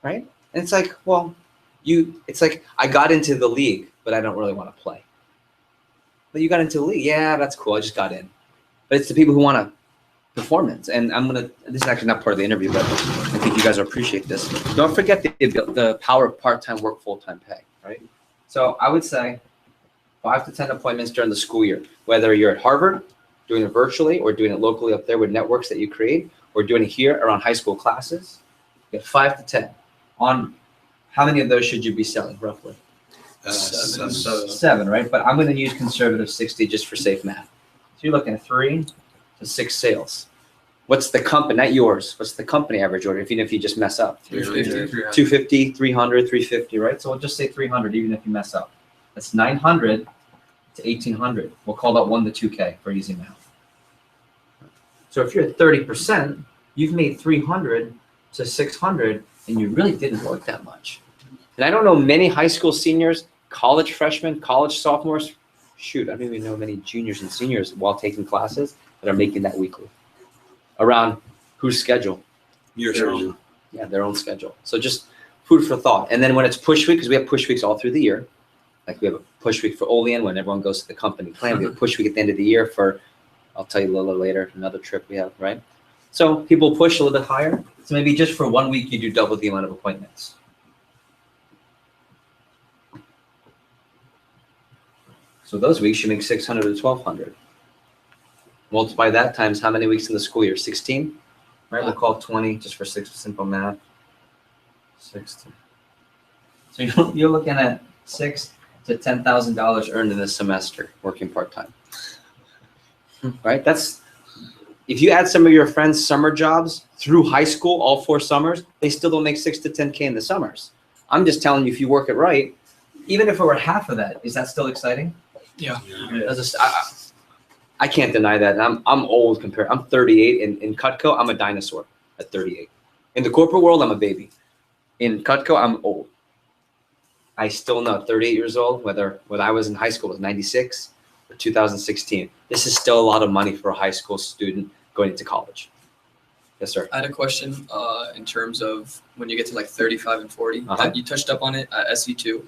Right? And it's like, well, it's like I got into the league, but I don't really want to play. But you got into the league. Yeah, that's cool. I just got in. But it's the people who want a performance. And this is actually not part of the interview, but I think you guys will appreciate this. Don't forget the power of part-time work, full-time pay, right? So I would say 5 to 10 appointments during the school year, whether you're at Harvard, doing it virtually, or doing it locally up there with networks that you create, or doing it here around high school classes. You get 5 to 10. On how many of those should you be selling, roughly? 7, right? But I'm going to use conservative 60 just for safe math. So you're looking at 3 to 6 sales. What's the company, not yours, what's the company average order, even if you just mess up? 250, 300, 350, right? So we'll just say 300 even if you mess up. That's 900 to 1,800. We'll call that 1 to 2K for easy math. So if you're at 30%, you've made 300 to 600, and you really didn't work that much. And I don't know many high school seniors, college freshmen, college sophomores, shoot, I don't even know many juniors and seniors while taking classes that are making that weekly. Around whose schedule? Your schedule. Yeah, their own schedule. So just food for thought. And then when it's push week, because we have push weeks all through the year, like we have a push week for Olean when everyone goes to the company plan. We have a push week at the end of the year for, I'll tell you a little later, another trip we have, right? So people push a little bit higher. So maybe just for 1 week, you do double the amount of appointments. So those weeks you make 600 to 1,200. Multiply that times how many weeks in the school year? 16, right? We'll call it 20 just for simple math. 16. So you're looking at $6,000 to $10,000 earned in a semester working part-time, right? That's, if you add some of your friends' summer jobs through high school, all 4 summers, they still don't make 6 to 10K in the summers. I'm just telling you, if you work it right, even if it were half of that, is that still exciting? Yeah. I can't deny that. And I'm old compared. I'm 38 in Cutco. I'm a dinosaur at 38. In the corporate world, I'm a baby. In Cutco, I'm old. I still know 38 years old, whether when I was in high school it was 96 or 2016. This is still a lot of money for a high school student going into college. Yes, sir. I had a question in terms of when you get to like 35 and 40. Uh-huh. You touched up on it at SC2,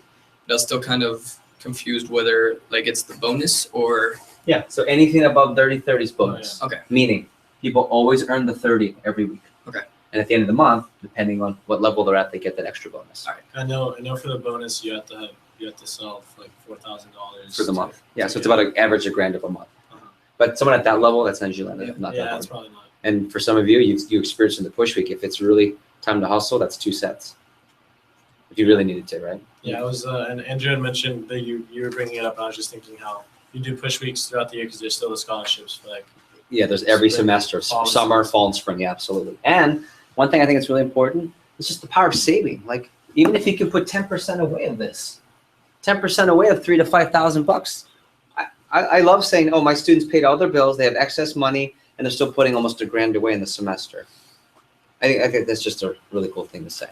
but I was still kind of confused whether like it's the bonus or. Yeah. So anything above 30 is bonus. Okay. Meaning people always earn the 30 every week. Okay. And at the end of the month, depending on what level they're at, they get that extra bonus. All right. I know for the bonus you have to sell for like $4,000 For the month. Yeah. So it's about an average $1,000 a month. But someone at that level, that's usually not Yeah, that that's hard. probably not. And for some of you, you experienced in the push week. If it's really time to hustle, that's 2 sets. If you really needed to, right? Yeah, I was, and Andrew had mentioned that you were bringing it up, and I was just thinking how you do push weeks throughout the year because there's still the scholarships for like. Yeah, there's every Spring, semester, fall, summer, fall, and spring. Yeah, absolutely. And one thing I think is really important is just the power of saving. Like, even if you can put 10% away of this, 10% away of $3,000 to $5,000. I love saying, oh, my students paid all their bills, they have excess money, and they're still putting almost $1,000 away in the semester. I think that's just a really cool thing to say.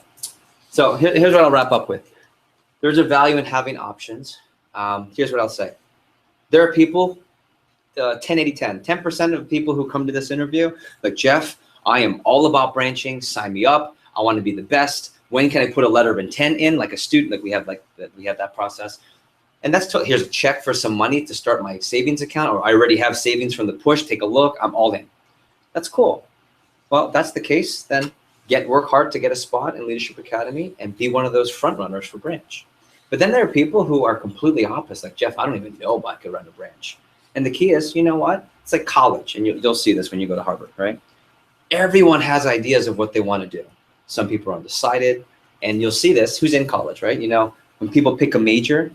So here's what I'll wrap up with. There's a value in having options. Here's what I'll say. There are people, 10-80-10. 10% of people who come to this interview, like, Jeff, I am all about branching. Sign me up. I want to be the best. When can I put a letter of intent in, like a student, like we have that process. And that's here's a check for some money to start my savings account, or I already have savings from the push. Take a look. I'm all in. That's cool. Well, if that's the case, then work hard to get a spot in Leadership Academy and be one of those front runners for branch. But then there are people who are completely opposite. Like, Jeff, I don't even know if I could run a branch. And the key is, you know what? It's like college, and you'll see this when you go to Harvard, right? Everyone has ideas of what they want to do. Some people are undecided, and you'll see this. Who's in college, right? You know, when people pick a major,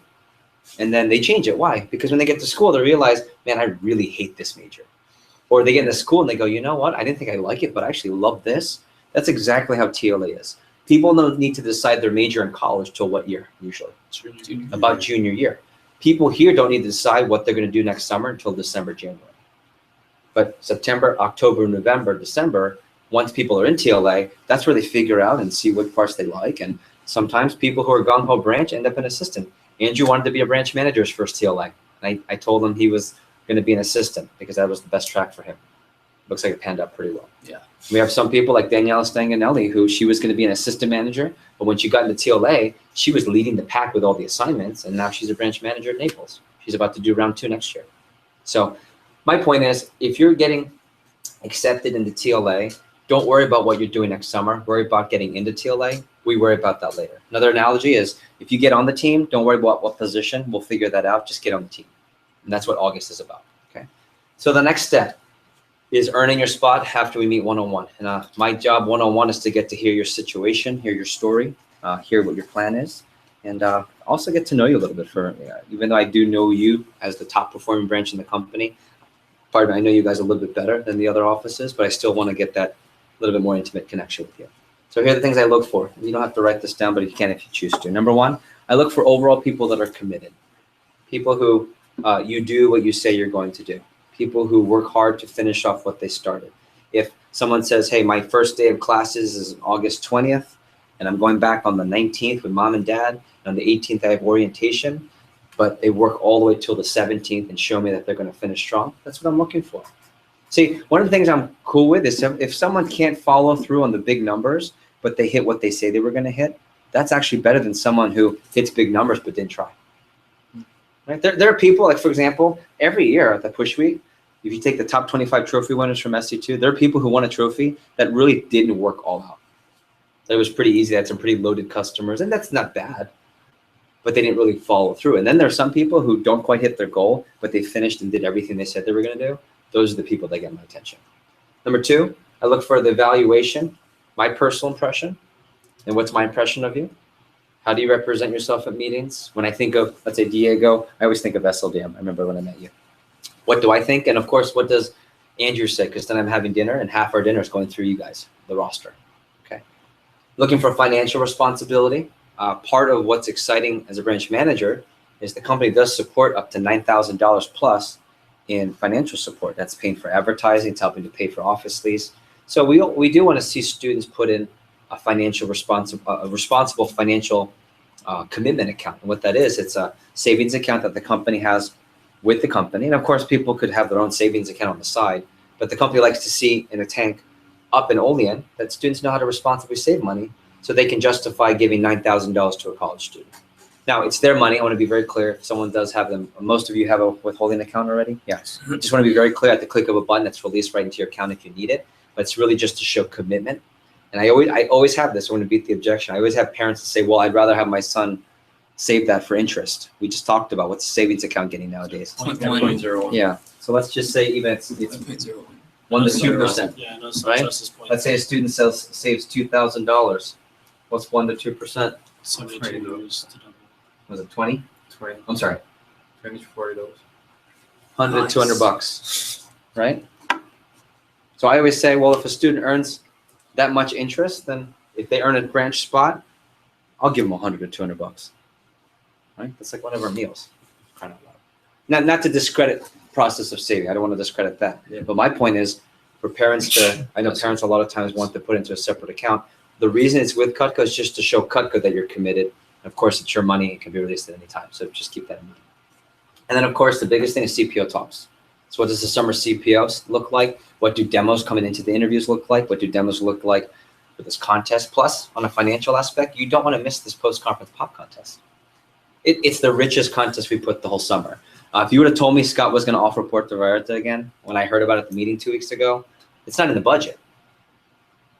and then they change it. Why? Because when they get to school, they realize, man, I really hate this major. Or they get into school and they go, you know what? I didn't think I like it, but I actually love this. That's exactly how TLA is. People don't need to decide their major in college till what year, usually? About junior year. People here don't need to decide what they're going to do next summer until December, January. But September, October, November, December, once people are in TLA, that's where they figure out and see what parts they like. And sometimes people who are gung-ho branch end up an assistant. Andrew wanted to be a branch manager his first TLA. I told him he was going to be an assistant because that was the best track for him. Looks like it panned out pretty well. Yeah. We have some people like Daniela Stanganelli, who she was going to be an assistant manager, but when she got into TLA, she was leading the pack with all the assignments, and now she's a branch manager at Naples. She's about to do round 2 next year. So my point is, if you're getting accepted into TLA, don't worry about what you're doing next summer. Worry about getting into TLA. We worry about that later. Another analogy is, if you get on the team, don't worry about what position. We'll figure that out. Just get on the team. And that's what August is about. Okay. So the next step is earning your spot after we meet one-on-one. And my job one-on-one is to get to hear your situation, hear your story, hear what your plan is, and also get to know you a little bit. Even though I do know you as the top performing branch in the company, I know you guys a little bit better than the other offices, but I still want to get that little bit more intimate connection with you. So here are the things I look for. You don't have to write this down, but you can if you choose to. Number 1, I look for overall people that are committed. People who you do what you say you're going to do. People who work hard to finish off what they started. If someone says, hey, my first day of classes is August 20th, and I'm going back on the 19th with mom and dad, and on the 18th I have orientation, but they work all the way till the 17th and show me that they're going to finish strong, that's what I'm looking for. See, one of the things I'm cool with is if someone can't follow through on the big numbers, but they hit what they say they were going to hit, that's actually better than someone who hits big numbers but didn't try. Right? There are people, like, for example, every year at the push week, if you take the top 25 trophy winners from SC2, there are people who won a trophy that really didn't work all out. It was pretty easy. They had some pretty loaded customers, and that's not bad, but they didn't really follow through. And then there are some people who don't quite hit their goal, but they finished and did everything they said they were going to do. Those are the people that get my attention. Number two, I look for the evaluation, my personal impression, and what's my impression of you? How do you represent yourself at meetings? When I think of, let's say, Diego, I always think of SLDM. I remember when I met you. What do I think? And of course, what does Andrew say? Because then I'm having dinner and half our dinner is going through you guys, the roster. Okay. Looking for financial responsibility. Part of what's exciting as a branch manager is the company does support up to $9,000 plus in financial support. That's paying for advertising. It's helping to pay for office lease. So we do want to see students put in a responsible financial commitment account. And what that is, it's a savings account that the company has with the company. And of course, people could have their own savings account on the side, but the company likes to see in a tank up and Olean that students know how to responsibly save money so they can justify giving $9,000 to a college student. Now, it's their money. I want to be very clear. If someone does have them, most of you have a withholding account already? Yes. Just want to be very clear at the click of a button that's released right into your account if you need it, but it's really just to show commitment. And I always have this. I want to beat the objection. I always have parents that say, well, I'd rather have my son save that for interest. We just talked about what's the savings account getting nowadays. 0.01. Yeah. So let's just say even it's 1 to 2%. Yeah, no, Right? point. Let's say a student saves $2,000. What's 1 to 2%? 72 years to double. Was it 20? 20, I'm sorry. 20 to 40 dollars. 100, Nice. $200, right? So I always say, well, if a student earns that much interest, then if they earn a branch spot, I'll give them 100 to 200 bucks. Right? That's like one of our meals. Kind of not to discredit the process of saving. I don't want to discredit that. Yeah. But my point is for parents to, I know parents a lot of times want to put into a separate account. The reason it's with Cutco is just to show Cutco that you're committed. Of course, it's your money. It can be released at any time. So just keep that in mind. And then, of course, the biggest thing is CPO talks. So what does the summer CPOs look like? What do demos coming into the interviews look like? What do demos look like for this contest? Plus, on a financial aspect, you don't want to miss this post-conference pop contest. It's the richest contest we put the whole summer. If you would have told me Scott was going to offer Puerto Vallarta again, when I heard about it at the meeting 2 weeks ago, it's not in the budget.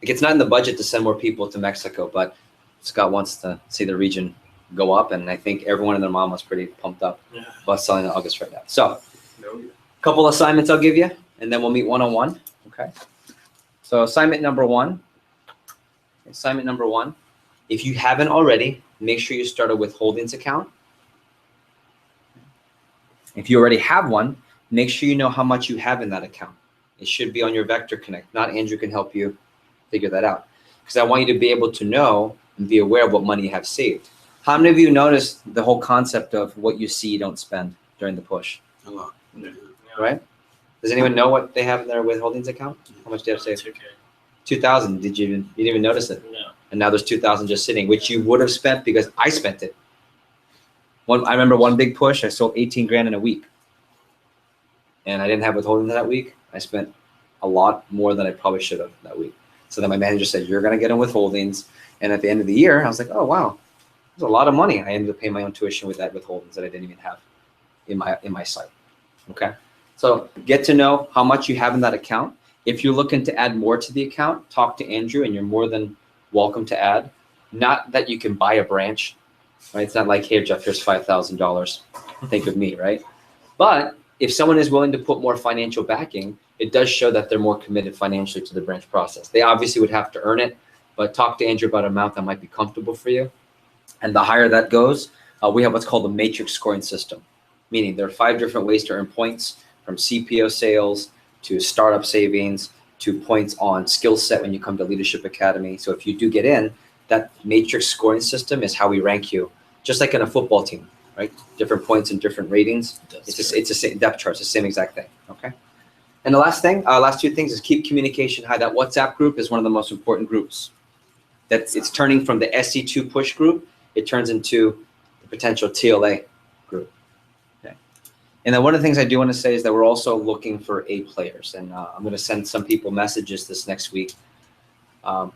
Like, it's not in the budget to send more people to Mexico, but Scott wants to see the region go up, and I think everyone and their mom was pretty pumped up about selling in August right now. So, No. couple assignments I'll give you, and then we'll meet one-on-one, okay? So assignment number one, if you haven't already, make sure you start a withholdings account. If you already have one, make sure you know how much you have in that account. It should be on your Vector Connect. Not Andrew can help you figure that out, because I want you to be able to know and be aware of what money you have saved. How many of you noticed the whole concept of what you see, you don't spend during the push? A lot. Yeah. Right? Does anyone know what they have in their withholdings account? How much do you have saved? 2K. 2,000. You didn't even notice it? No. And now there's 2,000 just sitting, which you would have spent because I spent it. I remember one big push, I sold 18 grand in a week. And I didn't have withholdings that week. I spent a lot more than I probably should have that week. So then my manager said, you're going to get in withholdings. And at the end of the year, I was like, oh, wow, there's a lot of money. I ended up paying my own tuition with that withholdings that I didn't even have in my site. Okay. So get to know how much you have in that account. If you're looking to add more to the account, talk to Andrew, and you're more than welcome to add. Not that you can buy a branch, right? It's not like, here, Jeff, here's $5,000. Think of me, right? But if someone is willing to put more financial backing, it does show that they're more committed financially to the branch process. They obviously would have to earn it, but talk to Andrew about an amount that might be comfortable for you. And the higher that goes, we have what's called the matrix scoring system, meaning there are 5 different ways to earn points, from CPO sales to startup savings to points on skill set when you come to Leadership Academy. So if you do get in, that matrix scoring system is how we rank you, just like in a football team, right? Different points and different ratings. It's the same depth chart. It's the same exact thing, okay? And the last thing, last 2 things is keep communication high. That WhatsApp group is one of the most important groups. It's turning from the SC2 push group, it turns into the potential TLA group. Okay. And then one of the things I do want to say is that we're also looking for A players. And I'm going to send some people messages this next week. An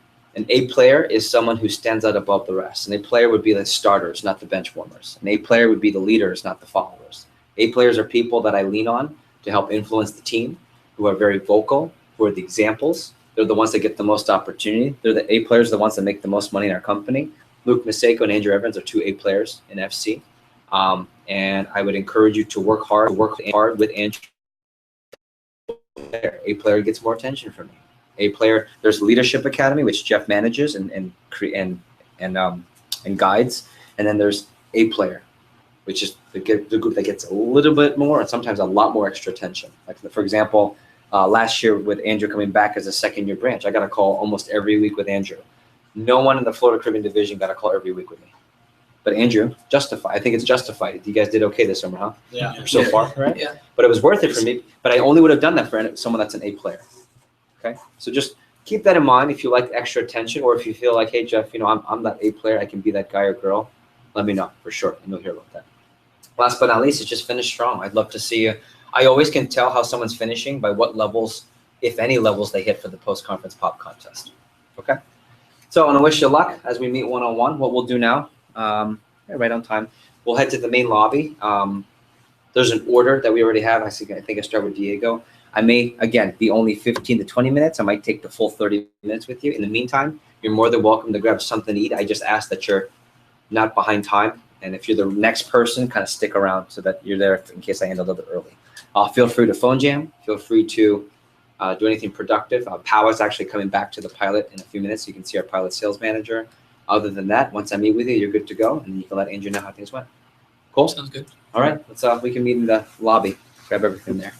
A player is someone who stands out above the rest. An A player would be the starters, not the bench warmers. An A player would be the leaders, not the followers. A players are people that I lean on to help influence the team, who are very vocal, who are the examples. They're the ones that get the most opportunity. They're the A players, the ones that make the most money in our company. Luke Maseko and Andrew Evans are 2 A players in FC. And I would encourage you to work hard with Andrew player. A player gets more attention from me. A player, there's Leadership Academy, which Jeff manages and guides, and then there's A player, which is the group that gets a little bit more and sometimes a lot more extra attention. Like for example, last year with Andrew coming back as a second-year branch, I got a call almost every week with Andrew. No one in the Florida Caribbean division got a call every week with me. But Andrew, justified. I think it's justified. You guys did okay this summer, huh? Yeah. So far, right? Yeah. But it was worth it for me. But I only would have done that for someone that's an A player. Okay? So just keep that in mind if you like extra attention, or if you feel like, hey, Jeff, I'm that A player. I can be that guy or girl. Let me know for sure, and you'll hear about that. Last but not least, is just finish strong. I'd love to see you. I always can tell how someone's finishing by what levels, if any levels, they hit for the post-conference pop contest. Okay? So I want to wish you luck as we meet one-on-one. What we'll do now, right on time, we'll head to the main lobby. There's an order that we already have. I think I start with Diego. I may, again, be only 15 to 20 minutes. I might take the full 30 minutes with you. In the meantime, you're more than welcome to grab something to eat. I just ask that you're not behind time. And if you're the next person, kind of stick around so that you're there in case I end a little bit early. Feel free to phone jam. Feel free to do anything productive. Power's actually coming back to the pilot in a few minutes. So you can see our pilot sales manager. Other than that, once I meet with you, you're good to go. And you can let Andrew know how things went. Cool? Sounds good. All right. Let's we can meet in the lobby. Grab everything there.